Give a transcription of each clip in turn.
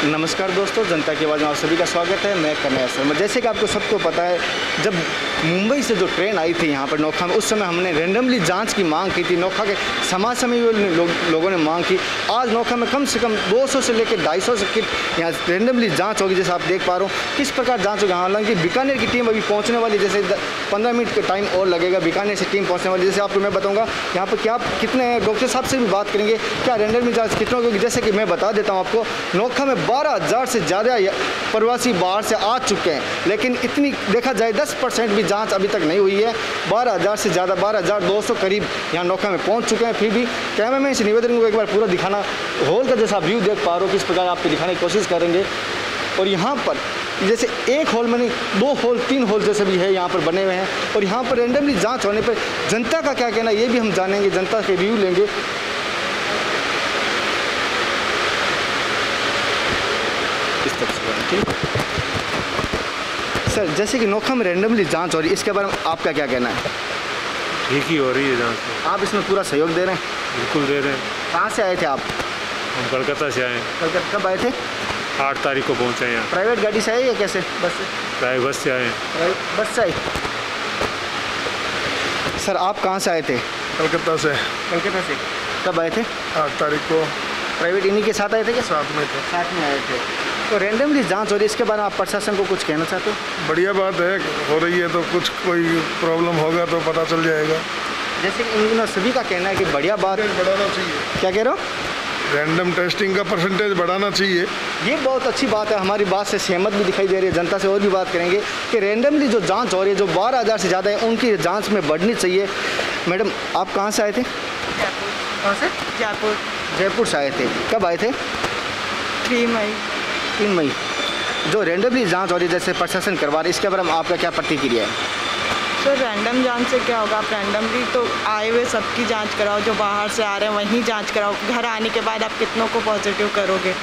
नमस्कार दोस्तों, जनता की आवाज़ में आप सभी का स्वागत है। मैं कन्हैया शर्मा। जैसे कि आपको सबको पता है, जब मुंबई से जो ट्रेन आई थी यहाँ पर नोखा में, उस समय हमने रेंडमली जांच की मांग की थी। नोखा के समाज सेवी लोगों ने मांग की। आज नोखा में कम से कम 200 से लेकर 250 किट यहाँ रेंडमली जाँच होगी। जैसे आप देख पा रहे हो किस प्रकार जाँच होगी। हालांकि बीकानेर की टीम अभी पहुँचने वाली, जैसे 15 मिनट का टाइम और लगेगा। बीकानेर से टीम पहुँचने वाली। जैसे आपको मैं बताऊँगा यहाँ पर क्या कितने डॉक्टर साहब से भी बात करेंगे, क्या रेंडमली जाँच कितनों होगी। जैसे कि मैं बता देता हूँ आपको, नोखा में 12,000 से ज़्यादा प्रवासी बाहर से आ चुके हैं, लेकिन इतनी देखा जाए 10% भी जांच अभी तक नहीं हुई है। 12,000 से ज़्यादा, 12,200 करीब यहाँ नोखा में पहुँच चुके हैं। फिर भी कैमरामैन से निवेदन को एक बार पूरा दिखाना, हॉल का जैसा व्यू देख पा रहे हो किस प्रकार आपको दिखाने की कोशिश करेंगे। और यहाँ पर जैसे एक हॉल में नहीं, 2 हॉल 3 हॉल जैसे भी है यहाँ पर बने हुए हैं। और यहाँ पर रेंडमली जाँच होने पर जनता का क्या कहना है ये भी हम जानेंगे, जनता के रिव्यू लेंगे। ठीक सर, जैसे कि नोखा में रेंडमली जांच हो रही है, इसके बारे में आपका क्या कहना है? ठीक ही हो रही है जांच। आप इसमें पूरा सहयोग दे रहे हैं? बिल्कुल दे रहे हैं। कहाँ से आए थे आप? हम कलकत्ता से आए हैं। कलकत्ता कब आए थे? 8 तारीख को पहुँचे हैं यहाँ। प्राइवेट गाड़ी से आए या कैसे? बस से? प्राइवेट बस से आए हैं। बस से आए। सर आप कहाँ से आए थे? कलकत्ता से। कलकत्ता से कब आए थे? 8 तारीख को। प्राइवेट इन्हीं के साथ आए थे क्या? साथ में थे। साथ में आए थे। तो रेंडमली जांच हो रही है, इसके बारे में आप प्रशासन को कुछ कहना चाहते हो? बढ़िया बात है, हो रही है तो कुछ कोई प्रॉब्लम होगा तो पता चल जाएगा। जैसे कि इन सभी का कहना है कि बढ़िया बात बढ़ाना चाहिए। क्या कह रहे हो? रैंडम टेस्टिंग का परसेंटेज बढ़ाना चाहिए। ये बहुत अच्छी बात है, हमारी बात से सहमत भी दिखाई दे रही है। जनता से और भी बात करेंगे कि रेंडमली जो जांच हो रही है, जो 12,000 से ज़्यादा है, उनकी जांच में बढ़नी चाहिए। मैडम आप कहाँ से आए थे? जयपुर। कहाँ से? जयपुर। जयपुर से आए थे। कब आए थे? 3 मई। 3 मई। जो रेंडमली जांच हो रही है, जैसे प्रशासन करवा रही है, इसके बारे में आपका क्या प्रतिक्रिया है? सर रैंडम जांच से क्या होगा? आप रैंडमली तो आए हुए सबकी जांच कराओ, जो बाहर से आ रहे हैं वहीं जांच कराओ। घर आने के बाद आप कितनों को पॉजिटिव करोगे?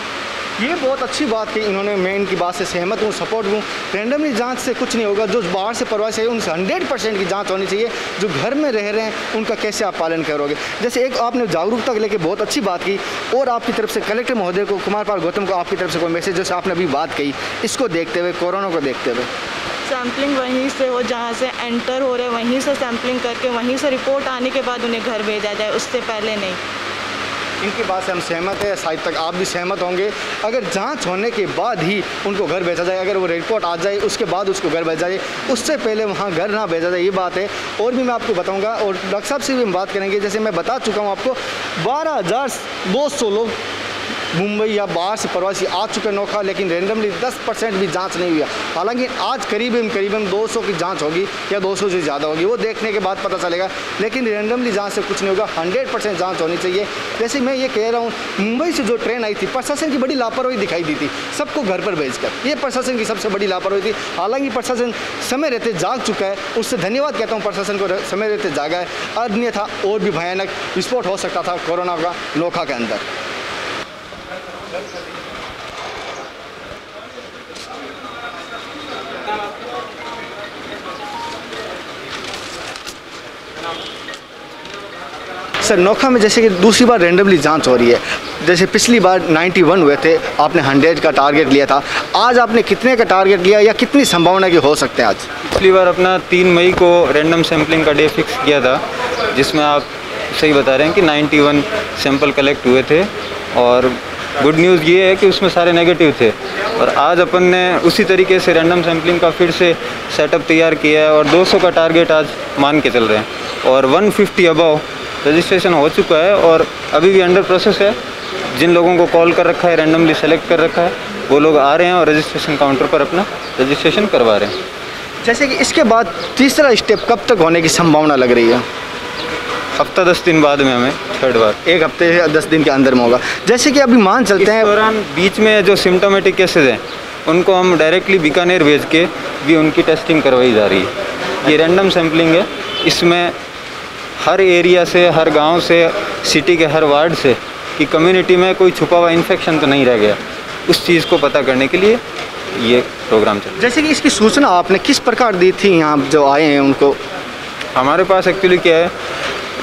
ये बहुत अच्छी बात की इन्होंने, मैं इनकी बात से सहमत हूँ, सपोर्ट हूँ। रेंडमली जांच से कुछ नहीं होगा। जो बाहर से प्रवासी है उनसे 100% की जांच होनी चाहिए। जो घर में रह रहे हैं उनका कैसे आप पालन करोगे? जैसे एक आपने जागरूकता के लेके बहुत अच्छी बात की, और आपकी तरफ से कलेक्टर महोदय को, कुमार पाल गौतम को आपकी तरफ से कोई मैसेज, जैसे आपने अभी बात कही, इसको देखते हुए, कोरोना को देखते हुए? सैम्पलिंग वहीं से हो, जहाँ से एंटर हो रहे वहीं से सैम्पलिंग करके वहीं से रिपोर्ट आने के बाद उन्हें घर भेजा जाए, उससे पहले नहीं। इनकी बात से हम सहमत हैं, शायद तक आप भी सहमत होंगे। अगर जांच होने के बाद ही उनको घर भेजा जाए, अगर वो रिपोर्ट आ जाए उसके बाद उसको घर भेजा जाए, उससे पहले वहाँ घर ना भेजा जाए, ये बात है। और भी मैं आपको बताऊंगा, और डॉक्टर साहब से भी हम बात करेंगे। जैसे मैं बता चुका हूँ आपको, 12,200 लोग मुंबई या बाहर से प्रवासी आ चुके नोखा, लेकिन रेंडमली 10% भी जांच नहीं हुई है। हालांकि आज करीबन 200 की जांच होगी या 200 से ज़्यादा होगी, वो देखने के बाद पता चलेगा। लेकिन रेंडमली जांच से कुछ नहीं होगा, 100% जांच होनी चाहिए। जैसे मैं ये कह रहा हूँ, मुंबई से जो ट्रेन आई थी, प्रशासन की बड़ी लापरवाही दिखाई दी थी, सबको घर पर भेजकर। ये प्रशासन की सबसे बड़ी लापरवाही थी। हालांकि प्रशासन समय रहते जाग चुका है, उससे धन्यवाद कहता हूँ प्रशासन को, समय रहते जागा है। अन्यथा और भी भयानक विस्फोट हो सकता था कोरोना का नोखा के अंदर। सर नोखा में जैसे कि दूसरी बार रेंडमली जांच हो रही है। जैसे पिछली बार 91 हुए थे, आपने 100 का टारगेट लिया था। आज आपने कितने का टारगेट लिया, या कितनी संभावना की हो सकते हैं आज? पिछली बार अपना 3 मई को रैंडम सैम्पलिंग का डे फिक्स किया था, जिसमें आप सही बता रहे हैं कि 91 सैंपल कलेक्ट हुए थे। और गुड न्यूज़ ये है कि उसमें सारे नेगेटिव थे। और आज अपन ने उसी तरीके से रैंडम सैम्पलिंग का फिर से सेटअप तैयार किया है, और 200 का टारगेट आज मान के चल रहे हैं। और 150 अबव रजिस्ट्रेशन हो चुका है, और अभी भी अंडर प्रोसेस है। जिन लोगों को कॉल कर रखा है, रैंडमली सेलेक्ट कर रखा है, वो लोग आ रहे हैं और रजिस्ट्रेशन काउंटर पर अपना रजिस्ट्रेशन करवा रहे हैं। जैसे कि इसके बाद तीसरा स्टेप कब तक होने की संभावना लग रही है? हफ्ता 10 दिन बाद में हमें थर्ड बार। 1 हफ्ते से 10 दिन के अंदर में होगा। जैसे कि अभी मान चलते हैं, इस दौरान बीच में जो सिम्टोमेटिक केसेज हैं उनको हम डायरेक्टली बीकानेर भेज के भी उनकी टेस्टिंग करवाई जा रही है। ये रैंडम सैम्पलिंग है, इसमें हर एरिया से, हर गांव से, सिटी के हर वार्ड से कि कम्युनिटी में कोई छुपा हुआ इन्फेक्शन तो नहीं रह गया, उस चीज़ को पता करने के लिए ये प्रोग्राम चल रहा है। जैसे कि इसकी सूचना आपने किस प्रकार दी थी यहाँ जो आए हैं उनको? हमारे पास एक्चुअली क्या है,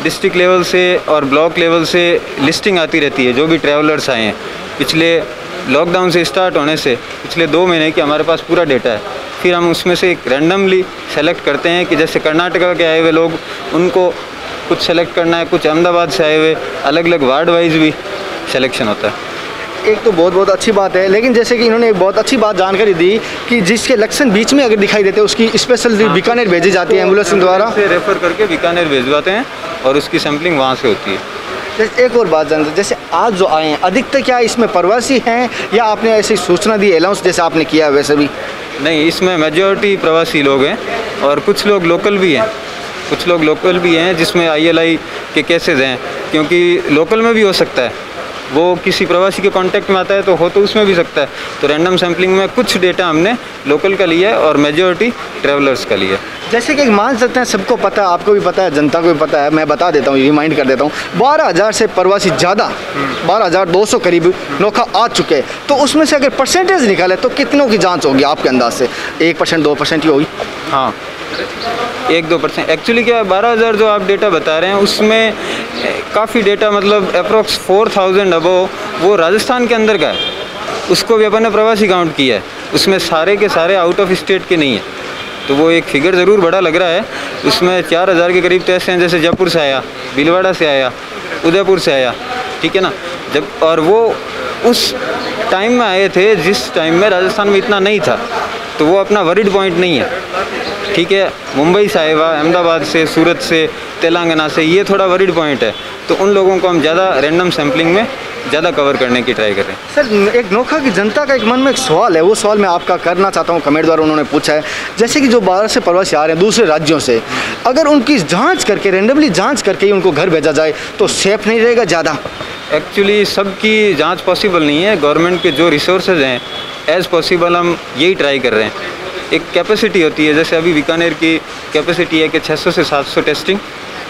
डिस्ट्रिक्ट लेवल से और ब्लॉक लेवल से लिस्टिंग आती रहती है जो भी ट्रैवलर्स आए हैं। पिछले लॉकडाउन से स्टार्ट होने से पिछले 2 महीने की हमारे पास पूरा डेटा है। फिर हम उसमें से एक रैंडमली सेलेक्ट करते हैं कि जैसे कर्नाटका के आए हुए लोग, उनको कुछ सेलेक्ट करना है, कुछ अहमदाबाद से आए हुए, अलग अलग वार्ड वाइज भी सिलेक्शन होता है। एक तो बहुत अच्छी बात है, लेकिन जैसे कि इन्होंने एक बहुत अच्छी बात जानकारी दी कि जिसके लक्षण बीच में अगर दिखाई देते हैं उसकी स्पेशल बीकानेर भेजी जाती है एम्बुलेंस द्वारा, से रेफ़र करके बीकानेर भिजवाते हैं और उसकी सैम्पलिंग वहाँ से होती है। जैसे एक और बात जानते, जैसे आज जो आए हैं अधिकतर क्या इसमें प्रवासी हैं या आपने ऐसी सूचना दी अनाउंस जैसे आपने किया वैसे भी? नहीं, इसमें मेजॉरिटी प्रवासी लोग हैं और कुछ लोग लोकल भी हैं, जिसमें ILI के केसेस हैं, क्योंकि लोकल में भी हो सकता है, वो किसी प्रवासी के कांटेक्ट में आता है तो उसमें भी सकता है। तो रैंडम सैम्पलिंग में कुछ डेटा हमने लोकल का लिया है और मेजॉरिटी ट्रैवलर्स का लिया है। जैसे कि मान सकते हैं सबको पता है, आपको भी पता है, जनता को भी पता है, मैं बता देता हूँ, रिमाइंड कर देता हूँ, 12,000 से प्रवासी ज़्यादा 12,200 करीब नोखा आ चुके हैं। तो उसमें से अगर परसेंटेज निकाले तो कितनों की जांच होगी आपके अंदाज से? 1% 2% ही होगी? हाँ, 1-2%। एक्चुअली क्या है, 12,000 जो आप डेटा बता रहे हैं उसमें काफ़ी डेटा मतलब अप्रोक्स 4,000 अबव वो राजस्थान के अंदर का है, उसको भी अपन ने प्रवासी काउंट किया है। उसमें सारे के सारे आउट ऑफ स्टेट के नहीं है, तो वो एक फिगर ज़रूर बड़ा लग रहा है। उसमें 4,000 के करीब तो ऐसे हैं जैसे जयपुर से आया, भीलवाड़ा से आया, उदयपुर से आया, ठीक है ना। और वो उस टाइम में आए थे जिस टाइम में राजस्थान में इतना नहीं था, तो वो अपना वरीड पॉइंट नहीं है, ठीक है। मुंबई से आए हुआ, अहमदाबाद से, सूरत से, तेलंगाना से, ये थोड़ा वरीड पॉइंट है, तो उन लोगों को हम ज़्यादा रैंडम सैम्पलिंग में ज़्यादा कवर करने की ट्राई कर रहे हैं। सर, एक नोखा की जनता का एक मन में एक सवाल है, वो सवाल मैं आपका करना चाहता हूँ, कमेंट द्वारा उन्होंने पूछा है। जैसे कि जो 12 से प्रवासी आ रहे हैं दूसरे राज्यों से, अगर उनकी जांच करके रैंडमली जांच करके ही उनको घर भेजा जाए तो सेफ नहीं रहेगा ज़्यादा? एक्चुअली सबकी जांच पॉसिबल नहीं है। गवर्नमेंट के जो रिसोर्सेज हैं एज़ पॉसिबल हम यही ट्राई कर रहे हैं। एक कैपेसिटी होती है, जैसे अभी बीकानेर की कैपेसिटी है कि 600 से 700 testing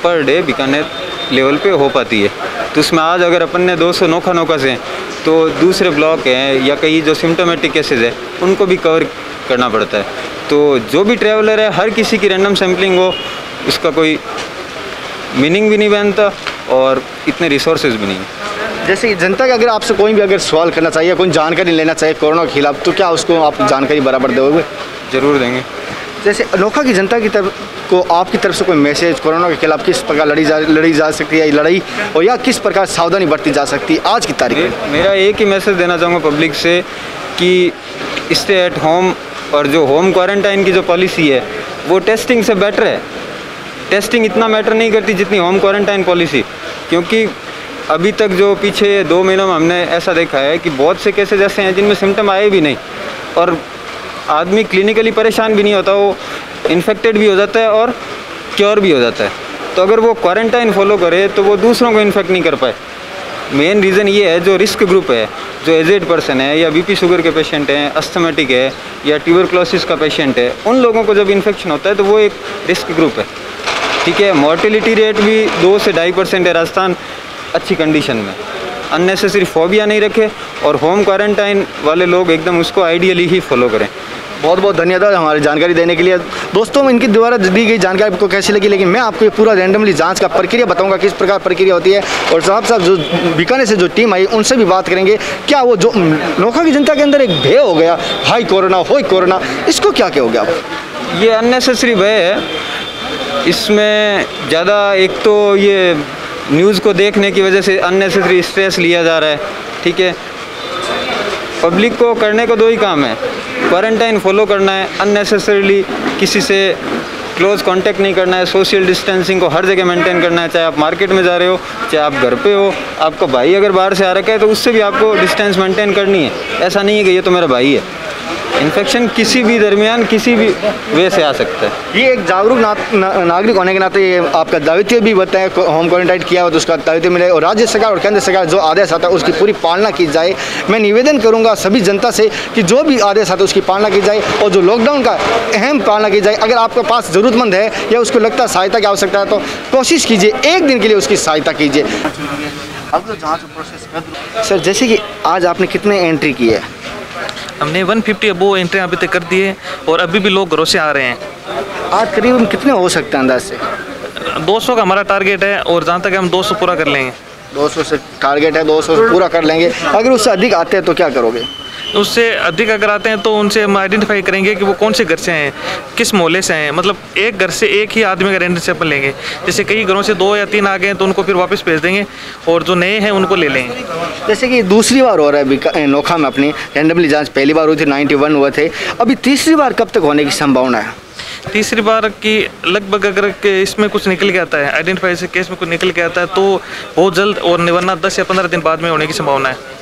per day Bikaner level पे हो पाती है। तो उसमें आज अगर अपन ने 200 नोखा से, तो दूसरे ब्लॉक हैं या कई जो सिम्टोमेटिक केसेस है उनको भी कवर करना पड़ता है। तो जो भी ट्रैवलर है, हर किसी की रैंडम सैम्पलिंग हो, उसका कोई मीनिंग भी नहीं बनता और इतने रिसोर्सेज भी नहीं। जैसे जनता का अगर आपसे कोई भी अगर सवाल करना चाहिए, कोई जानकारी लेना चाहिए कोरोना के खिलाफ, तो क्या उसको आप जानकारी बराबर दोगे? ज़रूर देंगे। जैसे नोखा की जनता की तरफ को आपकी तरफ से कोई मैसेज कोरोना के खिलाफ किस प्रकार लड़ी जा सकती है लड़ाई, और या किस प्रकार सावधानी बरती जा सकती है आज की तारीख में? मेरा एक ही मैसेज देना चाहूँगा पब्लिक से कि स्टे एट होम, और जो होम क्वारंटाइन की जो पॉलिसी है वो टेस्टिंग से बेटर है। टेस्टिंग इतना मैटर नहीं करती जितनी होम क्वारंटाइन पॉलिसी, क्योंकि अभी तक जो पीछे 2 महीनों में हमने ऐसा देखा है कि बहुत से केसेज ऐसे हैं जिनमें सिम्टम आए भी नहीं और आदमी क्लिनिकली परेशान भी नहीं होता, वो इन्फेक्टेड भी हो जाता है और क्योर भी हो जाता है। तो अगर वो क्वारंटाइन फॉलो करे तो वो दूसरों को इन्फेक्ट नहीं कर पाए। मेन रीज़न ये है, जो रिस्क ग्रुप है, जो एजेड पर्सन है या BP शुगर के पेशेंट हैं, अस्थमेटिक है या ट्यूबरक्लोसिस का पेशेंट है, उन लोगों को जब इन्फेक्शन होता है तो वो एक रिस्क ग्रुप है, ठीक है। मोर्टेलिटी रेट भी 2 से 2.5% है राजस्थान अच्छी कंडीशन में। अननेसेसरी फोबिया नहीं रखे और होम क्वारंटाइन वाले लोग एकदम उसको आइडियली ही फॉलो करें। बहुत बहुत धन्यवाद हमारी जानकारी देने के लिए। दोस्तों, इनकी द्वारा दी गई जानकारी आपको कैसी लगी, लेकिन मैं आपको ये पूरा रैंडमली जांच का प्रक्रिया बताऊंगा किस प्रकार प्रक्रिया होती है, और साहब जो बीकानेर से जो टीम आई उनसे भी बात करेंगे। क्या वो जो नोखा की जनता के अंदर एक भय हो गया, हाई कोरोना, इसको क्या कहोगे आप? ये अननेसेसरी भय है, इसमें ज़्यादा एक तो ये न्यूज़ को देखने की वजह से अननेसेसरी स्ट्रेस लिया जा रहा है, ठीक है। पब्लिक को करने को 2 ही काम है, क्वारंटाइन फॉलो करना है, अननेसेसरीली किसी से क्लोज कांटेक्ट नहीं करना है, सोशल डिस्टेंसिंग को हर जगह मेंटेन करना है। चाहे आप मार्केट में जा रहे हो, चाहे आप घर पे हो, आपका भाई अगर बाहर से आ रखा है तो उससे भी आपको डिस्टेंस मेंटेन करनी है। ऐसा नहीं है कि ये तो मेरा भाई है। इन्फेक्शन किसी भी दरमियान किसी भी वे से आ सकता है। ये एक जागरूक नागरिक होने के नाते ये आपका दायित्व भी बताएं, होम क्वारंटाइन किया हो तो उसका दायित्व मिले, और राज्य सरकार और केंद्र सरकार जो आदेश आता है उसकी पूरी पालना की जाए। मैं निवेदन करूंगा सभी जनता से कि जो भी आदेश आता है उसकी पालना की जाए, और जो लॉकडाउन का अहम पालना की जाए। अगर आपके पास ज़रूरतमंद है या उसको लगता है सहायता की आवश्यकता है तो कोशिश कीजिए, एक दिन के लिए उसकी सहायता कीजिए। अब तो जाँच प्रोसेस कर। सर, जैसे कि आज आपने कितने एंट्री की है? हमने 150 अबो एंट्री अभी तक कर दिए और अभी भी लोग घरों से आ रहे हैं। आज करीबन कितने हो सकते हैं अंदाज से? 200 का हमारा टारगेट है और जहाँ तक हम 200 पूरा कर लेंगे। 200 से टारगेट है, 200 पूरा कर लेंगे। अगर उससे अधिक आते हैं तो क्या करोगे? उससे अधिक अगर आते हैं तो उनसे हम आइडेंटिफाई करेंगे कि वो कौन से घर से हैं, किस मोहल्ले से हैं। मतलब एक घर से एक ही आदमी का रैंडम सैंपल लेंगे। जैसे कई घरों से 2 या 3 आ गए तो उनको फिर वापस भेज देंगे और जो नए हैं उनको ले लेंगे। जैसे कि दूसरी बार हो रहा है नोखा में अपनी रैंडमली जांच, पहली बार हुई थी 91 हुए थे, अभी तीसरी बार कब तक होने की संभावना है? तीसरी बार की लगभग अगर इसमें कुछ निकल के आता है, आइडेंटिफाई से केस में कुछ निकल के आता है तो बहुत जल्द, और वरना 10 या 15 दिन बाद में होने की संभावना है।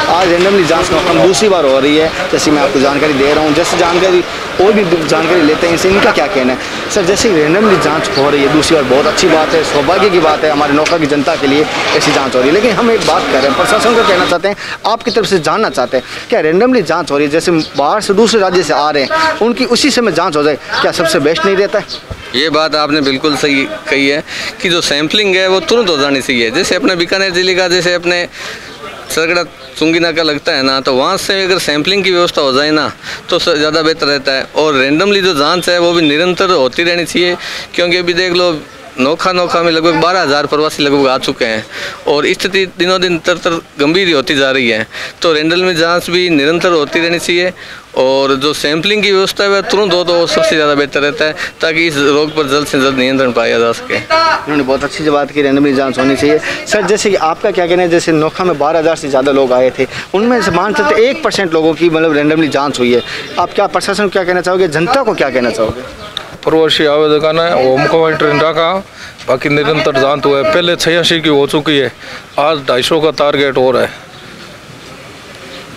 आज रैंडमली जांच नोखा में दूसरी बार हो रही है, जैसे मैं आपको जानकारी दे रहा हूँ। जैसे जानकारी और भी जानकारी लेते हैं इनसे, इनका क्या कहना है? सर, जैसे रैंडमली जांच हो रही है दूसरी बार, बहुत अच्छी बात है, सौभाग्य की बात है हमारे नोखा की जनता के लिए ऐसी जांच हो रही है। लेकिन हम एक बात कर रहे हैं, प्रशासन को कहना चाहते हैं, आपकी तरफ से जानना चाहते हैं, क्या रैंडमली जाँच हो रही है, जैसे बाहर से दूसरे राज्य से आ रहे हैं उनकी उसी समय जाँच हो जाए, क्या सबसे बेस्ट नहीं रहता है? ये बात आपने बिल्कुल सही कही है कि जो सैम्पलिंग है वो तुरंत हो जानी चाहिए। जैसे अपने बीकानेर जिले का, जैसे अपने सरगड़ा चुंगी नाका लगता है ना, तो वहाँ से अगर सैम्पलिंग की व्यवस्था हो जाए ना तो ज़्यादा बेहतर रहता है। और रैंडमली जो जांच है वो भी निरंतर होती रहनी चाहिए, क्योंकि अभी देख लो नोखा में लगभग 12,000 प्रवासी लगभग आ चुके हैं और स्थिति दिनों दिन तर गंभीर होती जा रही है। तो रैंडमली जांच भी निरंतर होती रहनी चाहिए और जो सैम्पलिंग की व्यवस्था है वह तुरंत हो तो सबसे ज़्यादा बेहतर रहता है, ताकि इस रोग पर जल्द से जल्द नियंत्रण पाया जा सके। उन्होंने बहुत अच्छी सी बात की, रैंडमली जांच होनी चाहिए। सर, जैसे कि आपका क्या कहना है, जैसे नोखा में 12,000 से ज़्यादा लोग आए थे, उनमें से मान सकते 1% लोगों की मतलब रैंडमली जाँच हुई है। आप क्या प्रशासन को क्या कहना चाहोगे, जनता को क्या कहना चाहोगे? प्रवासी आवेदक है होम क्वारंटाइन रखा, बाकी निरंतर जांच हुआ है। पहले 86 की हो चुकी है, आज 250 का टारगेट हो रहा है।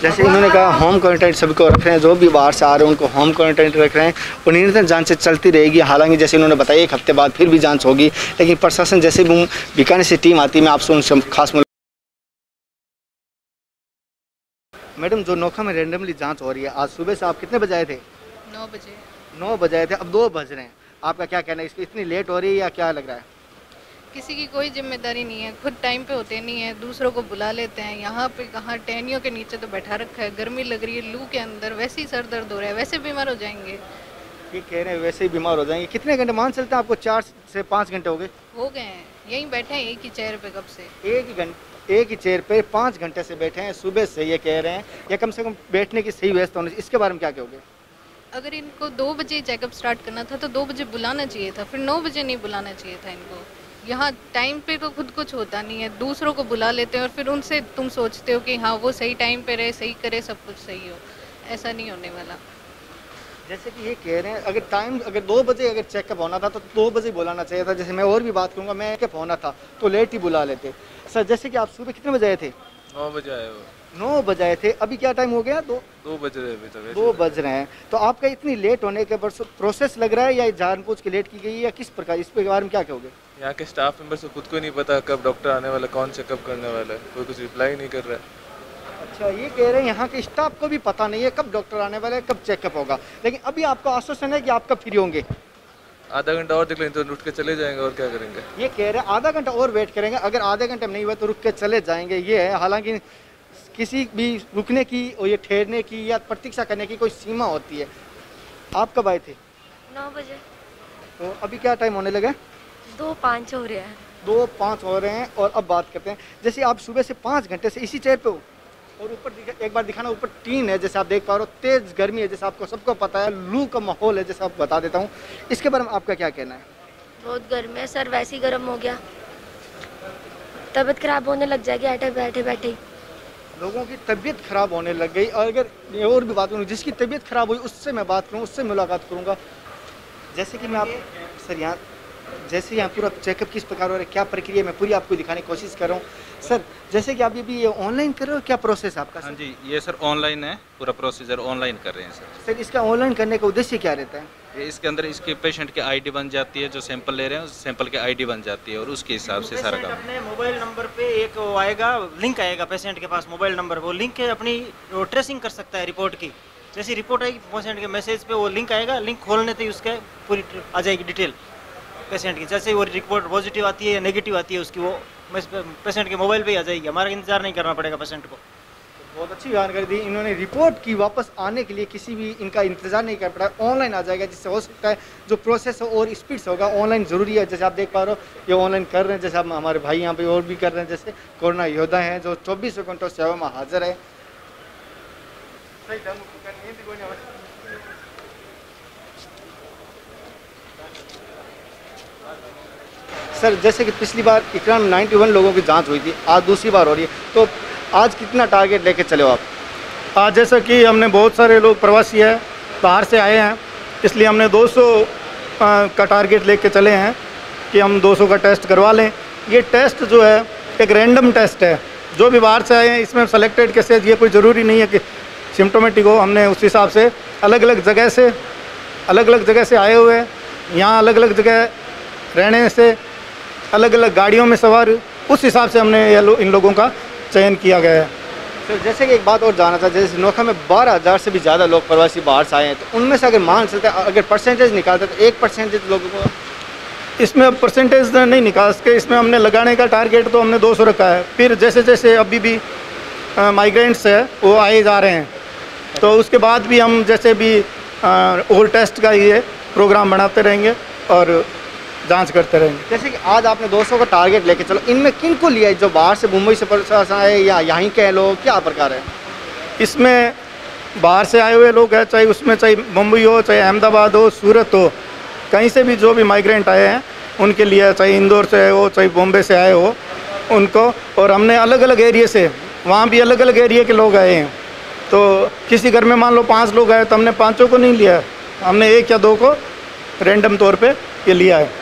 जैसे इन्होंने कहा होम क्वारंटाइन सबको रख रहे हैं, जो भी बाहर से आ रहे हैं उनको होम क्वारंटाइन रख रहे हैं और निरंतर जांच चलती रहेगी। हालांकि जैसे इन्होंने बताया 1 हफ्ते बाद फिर भी जांच होगी, लेकिन प्रशासन जैसे भी बीकानेर से टीम आती है, मैं आपसे उनसे खास मैडम, जो नोखा में रैंडमली जांच हो रही है, आज सुबह से आप कितने बजे आए थे? 9 बजे। 9 बजे आए थे, अब 2 बज रहे हैं। आपका क्या कहना है, इसको इतनी लेट हो रही है या क्या लग रहा है? किसी की कोई जिम्मेदारी नहीं है, खुद टाइम पे होते नहीं है, दूसरों को बुला लेते हैं। यहाँ पे कहाँ टहनियों के नीचे तो बैठा रखा है, गर्मी लग रही है, लू के अंदर वैसे ही सर दर्द हो रहा है, वैसे बीमार हो जाएंगे। ये कह रहे हैं वैसे ही बीमार हो जाएंगे। कितने घंटे मान चलते हैं आपको? 4 से 5 घंटे हो गए हैं, यहीं बैठे हैं एक ही चेयर पे कब से। एक ही चेयर पे 5 घंटे से बैठे हैं सुबह से, ये कह रहे हैं। या कम से कम बैठने की सही व्यवस्था होनी चाहिए, इसके बारे में क्या कहोगे? अगर इनको 2 बजे चेकअप स्टार्ट करना था तो 2 बजे बुलाना चाहिए था, फिर 9 बजे नहीं बुलाना चाहिए था इनको। यहाँ टाइम पे तो खुद कुछ होता नहीं है, दूसरों को बुला लेते हैं और फिर उनसे तुम सोचते हो कि हाँ वो सही टाइम पे रहे, सही करे, सब कुछ सही हो। ऐसा नहीं होने वाला। जैसे कि ये कह रहे हैं अगर 2 बजे अगर चेकअप होना था तो 2 बजे बुलाना चाहिए था। जैसे मैं और भी बात करूँगा, मैं चेकअप होना था तो लेट ही बुला लेते। सर, जैसे कि आप सुबह कितने बजे आए थे? 9 बजे आए हो। 9 बजे आए थे, अभी क्या टाइम हो गया? 2 बज रहे हैं। 2 बज रहे हैं। तो आपका इतनी लेट होने के प्रोसेस लग रहा है या जानबूझ के लेट की गई है या किस प्रकार, इस के बारे में क्या कहोगे? यहाँ के स्टाफ मेंबर्स को खुद को नहीं पता कब डॉक्टर आने वाला, कौन चेकअप करने वाला है, कोई कुछ रिप्लाई नहीं कर रहा है। अच्छा, ये कह रहे हैं यहाँ के स्टाफ को भी पता नहीं है कब डॉक्टर आने वाला है, कब चेकअप होगा। लेकिन अभी आपका आश्वासन है कि आप कब फ्री होंगे? आधा घंटा और देख लेंगे तो रुक के चले जाएंगे, और क्या करेंगे। ये कह रहे हैं आधा घंटा और वेट करेंगे, अगर आधे घंटे में नहीं हुआ तो रुक के चले जाएंगे। ये है, हालांकि किसी भी रुकने की और ये ठहरने की या प्रतीक्षा करने की कोई सीमा होती है। आप कब आए थे? 9 बजे। तो अभी क्या टाइम होने लगा? 2:05 हो रहा है। 2:05 हो रहे हैं। और अब बात करते हैं, जैसे आप सुबह से 5 घंटे से इसी चेयर पे हो और ऊपर एक बार दिखाना, ऊपर टीन है जैसे आप देख पा रहे हो, तेज़ गर्मी है जैसे आपको सबको पता है, लू का माहौल है जैसे आप बता देता हूँ। इसके बारे में आपका क्या कहना है? बहुत गर्मी है सर, वैसे ही गर्म हो गया, तबीयत खराब होने लग जाएगी बैठे बैठे ही। लोगों की तबीयत खराब होने लग गई। और अगर और भी बात करूँ, जिसकी तबीयत खराब हुई उससे मैं बात करूँ, उससे मुलाकात करूँगा। जैसे कि मैं आप सर यहाँ जैसे यहाँ पूरा चेकअप किस प्रकार हो रहा है, क्या प्रक्रिया, मैं पूरी आपको दिखाने की कोशिश कर रहा हूँ। सर, जैसे कि आप ये भी ऑनलाइन कर रहे हो, क्या प्रोसेस आपका? हाँ जी, ये सर ऑनलाइन है, पूरा प्रोसीजर ऑनलाइन कर रहे हैं सर। सर, इसका ऑनलाइन करने का उद्देश्य क्या रहता है? इसके अंदर इसके पेशेंट की आईडी बन जाती है, जो सैंपल ले रहे हैं उस सैंपल की आईडी बन जाती है और उसके हिसाब से सारा काम। अपने मोबाइल नंबर पे एक वो आएगा, लिंक आएगा पेशेंट के पास मोबाइल नंबर, वो लिंक है अपनी ट्रेसिंग कर सकता है रिपोर्ट की। जैसी रिपोर्ट आएगी पेशेंट के मैसेज पे वो लिंक आएगा, लिंक खोलने से उसके पूरी आ जाएगी डिटेल पेशेंट की। जैसे वो रिपोर्ट पॉजिटिव आती है या नेगेटिव आती है उसकी वो पेशेंट के मोबाइल पे ही आ जाएगी, हमारा इंतजार नहीं करना पड़ेगा पेशेंट को। बहुत अच्छी जानकारी दी इन्होंने। रिपोर्ट की वापस आने के लिए किसी भी इनका इंतजार नहीं कर पड़ा, ऑनलाइन आ जाएगा, जिससे हो सकता है जो प्रोसेस हो और स्पीड से होगा। ऑनलाइन ज़रूरी है, जैसे आप देख पा रहे हो ये ऑनलाइन कर रहे हैं, जैसे आप हमारे भाई यहाँ पे और भी कर रहे हैं, जैसे कोरोना योद्धा हैं जो 24 घंटों सेवा में हाजिर है। सर जैसे कि पिछली बार इकरा में 91 लोगों की जांच हुई थी, आज दूसरी बार हो रही है, तो आज कितना टारगेट लेके चले हो आप? आज जैसा कि हमने बहुत सारे लोग प्रवासी हैं, बाहर से आए हैं, इसलिए हमने 200 का टारगेट लेके चले हैं कि हम 200 का टेस्ट करवा लें। ये टेस्ट जो है एक रैंडम टेस्ट है, जो भी बाहर से आए हैं इसमें सेलेक्टेड केसेज, ये कोई ज़रूरी नहीं है कि सिम्टोमेटिक हो। हमने उस हिसाब से अलग अलग जगह से आए हुए हैं, यहाँ अलग अलग जगह रहने से, अलग अलग गाड़ियों में सवार, उस हिसाब से हमने इन लोगों का चयन किया गया है। सर जैसे कि एक बात और जानना था, जैसे नोखा में 12,000 से भी ज़्यादा लोग प्रवासी बाहर से आए हैं, तो उनमें से अगर मान सकते हैं अगर परसेंटेज निकालते तो 1% लोगों को इसमें परसेंटेज नहीं निकाल सके। इसमें हमने लगाने का टारगेट तो हमने 200 रखा है। फिर जैसे जैसे अभी भी माइग्रेंट्स है वो आए जा रहे हैं, तो उसके बाद भी हम जैसे भी और टेस्ट का ये प्रोग्राम बनाते रहेंगे और जांच करते रहेंगे। जैसे कि आज आपने 200 का टारगेट लेके चलो, इनमें किन को लिया है? जो बाहर से मुंबई से प्रशासन आए या यहीं के लोग, क्या प्रकार है? इसमें बाहर से आए हुए लोग हैं, चाहे उसमें चाहे मुंबई हो, चाहे अहमदाबाद हो, सूरत हो, कहीं से भी जो भी माइग्रेंट आए हैं उनके लिए, चाहे इंदौर से आए हो, चाहे बॉम्बे से आए हो, उनको। और हमने अलग अलग एरिया से, वहाँ भी अलग अलग एरिया के लोग आए हैं, तो किसी घर में मान लो 5 लोग आए तो हमने 5 को नहीं लिया, हमने 1 या 2 को रैंडम तौर पे ये लिया है।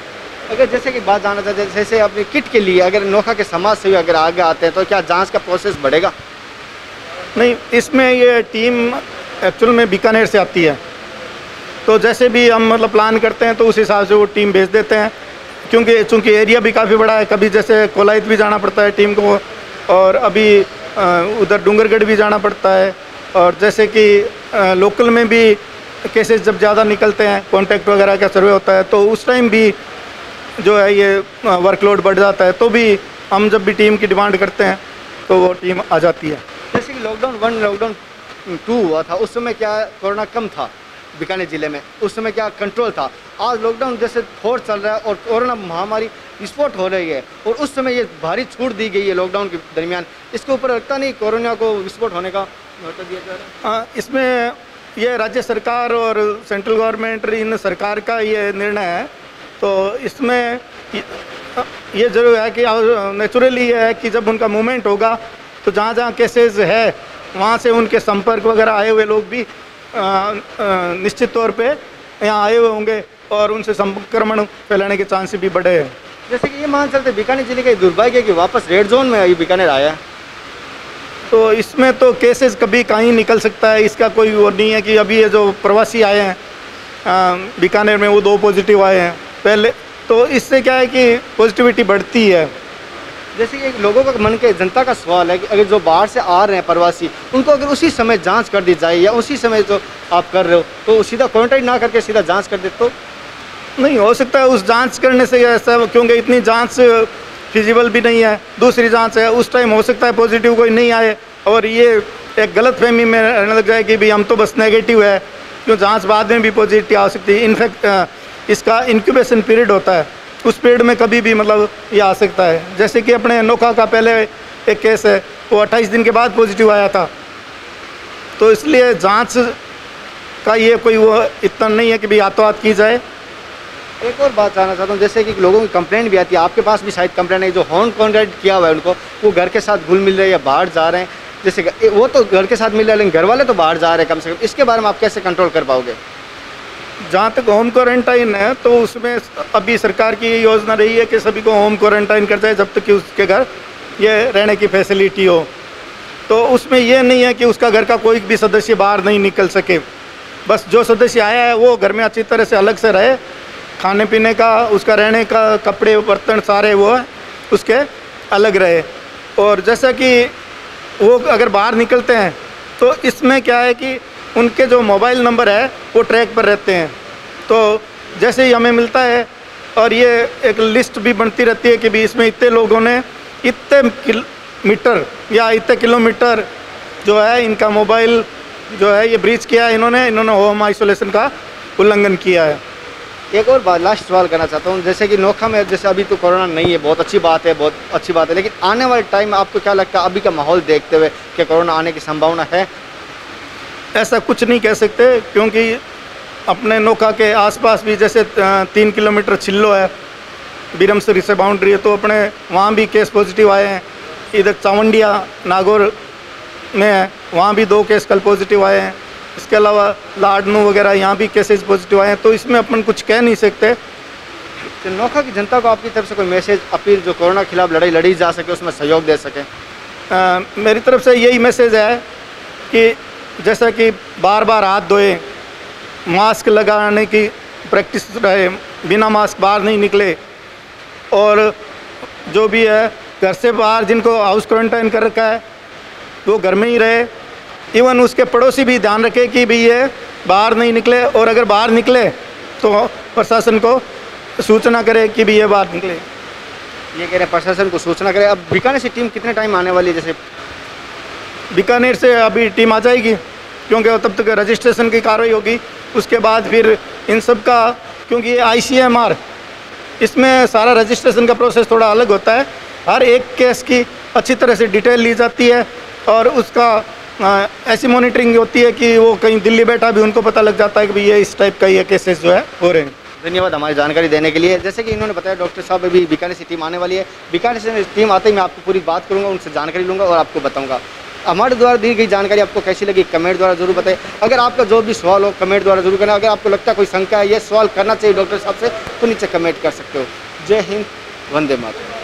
अगर जैसे कि बात जानना चाहते हैं, जैसे अपनी किट के लिए अगर नोखा के समाज सेवी अगर आगे आते हैं तो क्या जांच का प्रोसेस बढ़ेगा? नहीं, इसमें ये टीम एक्चुअल में बीकानेर से आती है, तो जैसे भी हम मतलब प्लान करते हैं तो उस हिसाब से वो टीम भेज देते हैं, क्योंकि एरिया भी काफ़ी बड़ा है। कभी जैसे कोलाइत भी जाना पड़ता है टीम को, और अभी उधर डूंगरगढ़ भी जाना पड़ता है, और जैसे कि लोकल में भी केसेस जब ज़्यादा निकलते हैं, कॉन्टैक्ट वगैरह का सर्वे होता है, तो उस टाइम भी जो है ये वर्कलोड बढ़ जाता है, तो भी हम जब भी टीम की डिमांड करते हैं तो वो टीम आ जाती है। जैसे कि लॉकडाउन 1 लॉकडाउन 2 हुआ था, उस समय क्या कोरोना कम था बीकानेर ज़िले में, उस समय क्या कंट्रोल था? आज लॉकडाउन जैसे 4 चल रहा है और कोरोना महामारी विस्फोट हो रही है, और उस समय ये भारी छूट दी गई है लॉकडाउन के दरमियान, इसके ऊपर लगता नहीं कोरोना को विस्फोट होने का मौका दिया जा रहा है? इसमें ये राज्य सरकार और सेंट्रल गवर्नमेंट, इन सरकार का ये निर्णय है, तो इसमें ये जरूर है कि नेचुरली ये है कि जब उनका मूवमेंट होगा तो जहाँ जहाँ केसेस है वहाँ से उनके संपर्क वगैरह आए हुए लोग भी निश्चित तौर पे यहाँ आए हुए होंगे और उनसे संक्रमण फैलाने के चांसेस भी बढ़े हैं। जैसे कि ये मान चलते बीकानेर जिले के दुर्भाग्य कि वापस रेड जोन में ये बीकानेर आया है, तो इसमें तो केसेस कभी कहीं निकल सकता है, इसका कोई वो नहीं है कि अभी ये जो प्रवासी आए हैं बीकानेर में वो 2 पॉजिटिव आए हैं पहले, तो इससे क्या है कि पॉजिटिविटी बढ़ती है। जैसे कि लोगों का मन के जनता का सवाल है कि अगर जो बाहर से आ रहे हैं प्रवासी, उनको अगर उसी समय जांच कर दी जाए या उसी समय जो आप कर रहे हो तो सीधा क्वारंटाइन ना करके सीधा जांच कर दे तो नहीं हो सकता है। उस जांच करने से ऐसा, क्योंकि इतनी जांच फिजिबल भी नहीं है, दूसरी जांच है, उस टाइम हो सकता है पॉजिटिव कोई नहीं आए और ये एक गलतफहमी में रहने लग जाए कि भाई हम तो बस नेगेटिव है, क्यों जांच बाद में भी पॉजिटिव आ सकती है। इनफैक्ट इसका इंक्यूबेशन पीरियड होता है, उस पीरियड में कभी भी मतलब ये आ सकता है। जैसे कि अपने नोखा का पहले एक केस है, वो 28 दिन के बाद पॉजिटिव आया था, तो इसलिए जांच का ये कोई वो इतना नहीं है कि भाई हाथों हाथ की जाए। एक और बात जानना चाहता हूँ, जैसे कि लोगों की कंप्लेंट भी आती है, आपके पास भी शायद कंप्लेंट है, जो होम क्वारंटाइन किया हुआ है उनको, वो घर के साथ घुल मिल रहे हैं या बाहर जा रहे हैं, जैसे वो तो घर के साथ मिल रहे हैं लेकिन घर वाले तो बाहर जा रहे हैं कम से कम, इसके बारे में आप कैसे कंट्रोल कर पाओगे? जहाँ तक होम क्वारंटाइन है तो उसमें अभी सरकार की ये योजना रही है कि सभी को होम क्वारंटाइन कर जाए जब तक कि उसके घर ये रहने की फैसिलिटी हो। तो उसमें ये नहीं है कि उसका घर का कोई भी सदस्य बाहर नहीं निकल सके, बस जो सदस्य आया है वो घर में अच्छी तरह से अलग से रहे, खाने पीने का, उसका रहने का, कपड़े बर्तन सारे वो उसके अलग रहे। और जैसा कि वो अगर बाहर निकलते हैं तो इसमें क्या है कि उनके जो मोबाइल नंबर है वो ट्रैक पर रहते हैं, तो जैसे ही हमें मिलता है और ये एक लिस्ट भी बनती रहती है कि भी इसमें इतने लोगों ने इतने मीटर या इतने किलोमीटर जो है इनका मोबाइल जो है ये ब्रीच किया है, इन्होंने होम आइसोलेशन का उल्लंघन किया है। एक और बात, लास्ट सवाल करना चाहता हूँ, जैसे कि नोखा में जैसे अभी तो कोरोना नहीं है, बहुत अच्छी बात है, लेकिन आने वाले टाइम में आपको क्या लगता है अभी का माहौल देखते हुए कि कोरोना आने की संभावना है? ऐसा कुछ नहीं कह सकते, क्योंकि अपने नोखा के आसपास भी जैसे 3 किलोमीटर छिल्लो है, बिरमसरी से बाउंड्री है, तो अपने वहाँ भी केस पॉजिटिव आए हैं। इधर चावंडिया नागौर में है, वहाँ भी 2 केस कल पॉजिटिव आए हैं। इसके अलावा लाडनू वगैरह यहाँ भी केसेस पॉजिटिव आए हैं, तो इसमें अपन कुछ कह नहीं सकते। तो नोखा की जनता को आपकी तरफ से कोई मैसेज, अपील, जो कोरोना के खिलाफ लड़ाई लड़ी जा सके, उसमें सहयोग दे सके? मेरी तरफ से यही मैसेज है कि जैसा कि बार बार हाथ धोए, मास्क लगाने की प्रैक्टिस रहे, बिना मास्क बाहर नहीं निकले, और जो भी है घर से बाहर जिनको हाउस क्वारंटाइन कर रखा है वो घर में ही रहे। इवन उसके पड़ोसी भी ध्यान रखे कि भी ये बाहर नहीं निकले, और अगर बाहर निकले तो प्रशासन को सूचना करे कि भी ये बाहर निकले। ये कह रहे हैं प्रशासन को सूचना करे। अब बीकानेर से टीम कितने टाइम आने वाली है? जैसे बीकानेर से अभी टीम आ जाएगी, क्योंकि तब तक रजिस्ट्रेशन की कार्रवाई होगी, उसके बाद फिर इन सब का, क्योंकि ये ICMR, इसमें सारा रजिस्ट्रेशन का प्रोसेस थोड़ा अलग होता है। हर एक केस की अच्छी तरह से डिटेल ली जाती है, और उसका ऐसी मॉनिटरिंग होती है कि वो कहीं दिल्ली बैठा भी उनको पता लग जाता है कि भाई ये इस टाइप का ये केसेस जो है हो रहे हैं। धन्यवाद हमारी जानकारी देने के लिए। जैसे कि इन्होंने बताया डॉक्टर साहब, अभी बीकानेर से टीम आने वाली है। बीकानेर से टीम आते ही मैं आपको पूरी बात करूँगा, उनसे जानकारी लूँगा और आपको बताऊँगा। हमारे द्वारा दी गई जानकारी आपको कैसी लगी कमेंट द्वारा जरूर बताएं। अगर आपका जो भी सवाल हो कमेंट द्वारा जरूर करना। अगर आपको लगता है कोई शंका है, ये सवाल करना चाहिए डॉक्टर साहब से, तो नीचे कमेंट कर सकते हो। जय हिंद, वंदे मातरम।